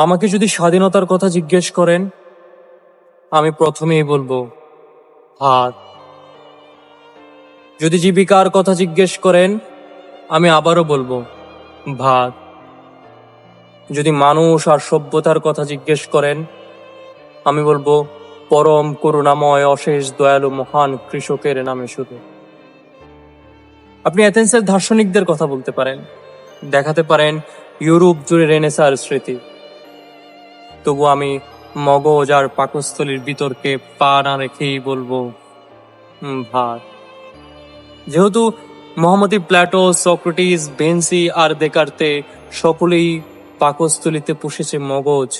আমাকে যদি স্বাধীনতার কথা জিজ্ঞেস করেন, আমি প্রথমেই বলবো ভাত। যদি জীবিকার কথা জিজ্ঞেস করেন, আমি আবারও বলবো ভাত। যদি মানুষ আর সভ্যতার কথা জিজ্ঞেস করেন, আমি বলবো পরম করুণাময় অশেষ দয়ালু মহান কৃষকের নামে শুধু। আপনি এথেন্সের দার্শনিকদের কথা বলতে পারেন, দেখাতে পারেন ইউরোপ জুড়ে রেনেসার স্মৃতি, তবু আমি মগজ আর পাকস্থলীর বিতর্কে পা না রেখেই বলবো ভাত। যেহেতু মহামতি প্ল্যাটো, সক্রেটিস, বেন্সি আর দেকার্তে সকলেই পাকস্থলীতে পুষেছে মগজ,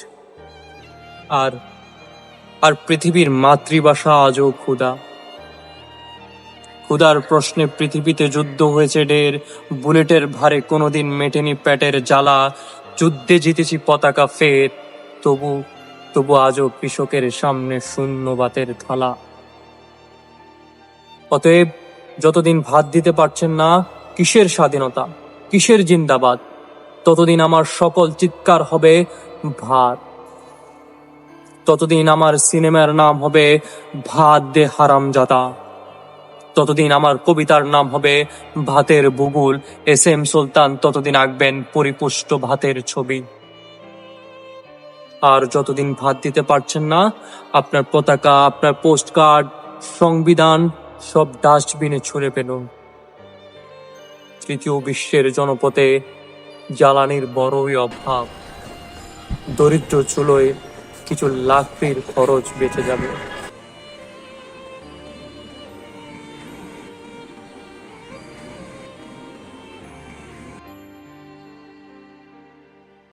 আর আর পৃথিবীর মাতৃভাষা আজও ক্ষুধা। ক্ষুধার প্রশ্নে পৃথিবীতে যুদ্ধ হয়েছে ঢের, বুলেটের ভারে কোনোদিন মেটেনি পেটের জ্বালা, যুদ্ধে জিতেছি পতাকা ফের, তবু তবু আজও কৃষকের সামনে শূন্য ভাতের থালা। অতএব যতদিন ভাত দিতে পারছেন না, কিসের স্বাধীনতা, কিসের জিন্দাবাদ, ততদিন আমার সকল চিৎকার হবে ভাত। ততদিন আমার সিনেমার নাম হবে ভাত দে হারামজাদা। ততদিন আমার কবিতার নাম হবে ভাতের বুগুল। এস.এম. সুলতান ততদিন আঁকবেন পরিপুষ্ট ভাতের ছবি। আর যতদিন ভাত দিতে পারছেন না, আপনার পতাকা, আপনার পোস্ট কার্ড, সংবিধান সব ডাস্টবিনে ছুঁড়ে ফেলুন। তৃতীয় বিশ্বের জনপথে জ্বালানির বড়ই অভাব, দরিদ্র চুলোয় কিছু লাকড়ির খরচ বেঁচে যাবে।